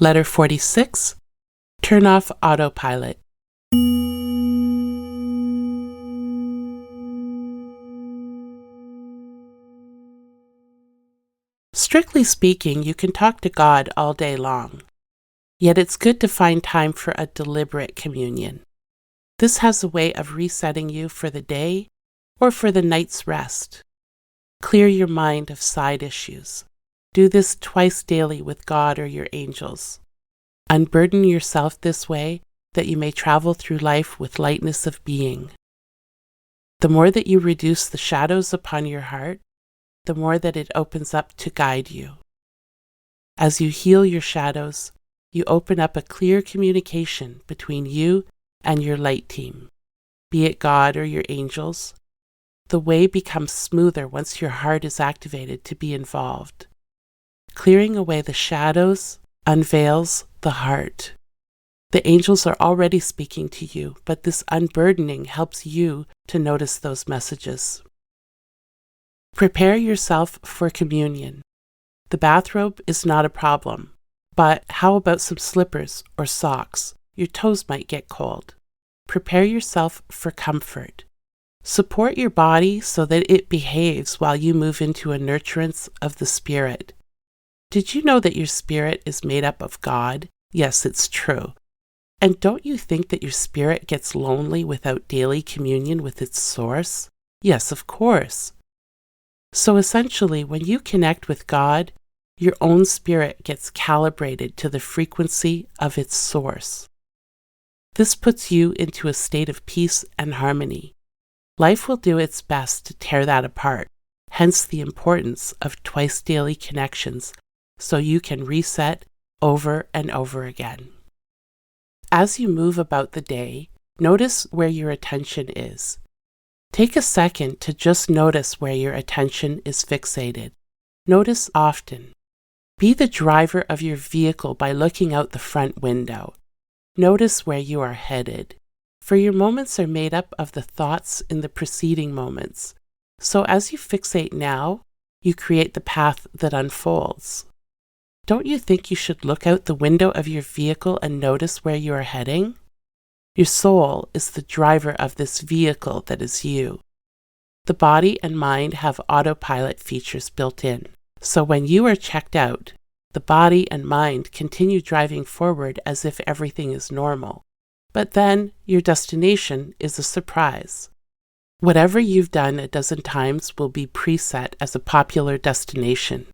Letter 46. Turn off autopilot. Strictly speaking, you can talk to God all day long. Yet it's good to find time for a deliberate communion. This has a way of resetting you for the day or for the night's rest. Clear your mind of side issues. Do this twice daily with God or your angels. Unburden yourself this way that you may travel through life with lightness of being. The more that you reduce the shadows upon your heart, the more that it opens up to guide you. As you heal your shadows, you open up a clear communication between you and your light team, be it God or your angels. The way becomes smoother once your heart is activated to be involved. Clearing away the shadows unveils the heart. The angels are already speaking to you, but this unburdening helps you to notice those messages. Prepare yourself for communion. The bathrobe is not a problem, but how about some slippers or socks? Your toes might get cold. Prepare yourself for comfort. Support your body so that it behaves while you move into a nurturance of the spirit. Did you know that your spirit is made up of God? Yes, it's true. And don't you think that your spirit gets lonely without daily communion with its source? Yes, of course. So essentially, when you connect with God, your own spirit gets calibrated to the frequency of its source. This puts you into a state of peace and harmony. Life will do its best to tear that apart, hence the importance of twice daily connections so you can reset over and over again. As you move about the day, notice where your attention is. Take a second to just notice where your attention is fixated. Notice often. Be the driver of your vehicle by looking out the front window. Notice where you are headed. For your moments are made up of the thoughts in the preceding moments. So as you fixate now, you create the path that unfolds. Don't you think you should look out the window of your vehicle and notice where you are heading? Your soul is the driver of this vehicle that is you. The body and mind have autopilot features built in. So when you are checked out, the body and mind continue driving forward as if everything is normal. But then your destination is a surprise. Whatever you've done a dozen times will be preset as a popular destination.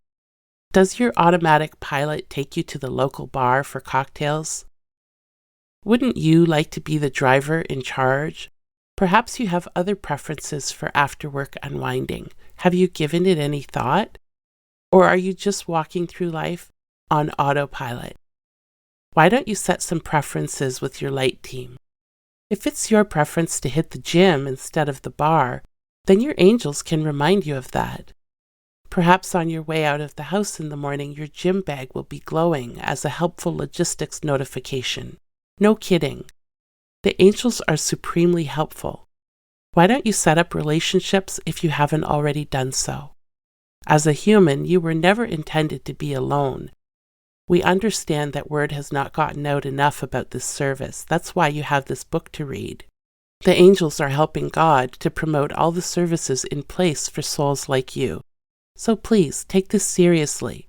Does your automatic pilot take you to the local bar for cocktails? Wouldn't you like to be the driver in charge? Perhaps you have other preferences for after-work unwinding. Have you given it any thought? Or are you just walking through life on autopilot? Why don't you set some preferences with your light team? If it's your preference to hit the gym instead of the bar, then your angels can remind you of that. Perhaps on your way out of the house in the morning, your gym bag will be glowing as a helpful logistics notification. No kidding. The angels are supremely helpful. Why don't you set up relationships if you haven't already done so? As a human, you were never intended to be alone. We understand that word has not gotten out enough about this service. That's why you have this book to read. The angels are helping God to promote all the services in place for souls like you. So please, take this seriously.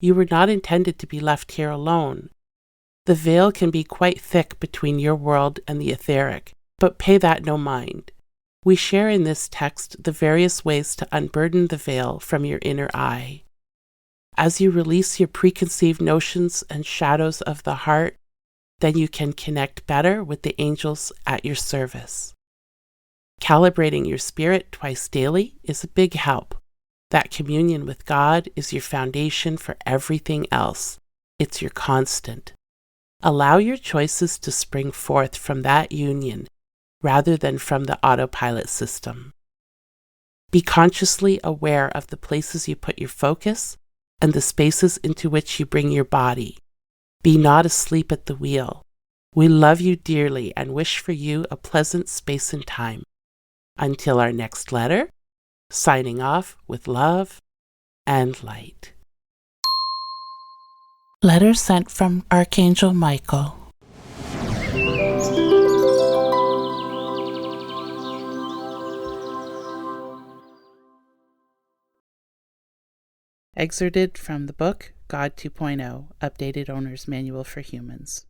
You were not intended to be left here alone. The veil can be quite thick between your world and the etheric, but pay that no mind. We share in this text the various ways to unburden the veil from your inner eye. As you release your preconceived notions and shadows of the heart, then you can connect better with the angels at your service. Calibrating your spirit twice daily is a big help. That communion with God is your foundation for everything else. It's your constant. Allow your choices to spring forth from that union rather than from the autopilot system. Be consciously aware of the places you put your focus and the spaces into which you bring your body. Be not asleep at the wheel. We love you dearly and wish for you a pleasant space and time. Until our next letter, signing off with love and light. Letter sent from Archangel Michael. Excerpted from the book God 2.0, Updated Owner's Manual for Humans.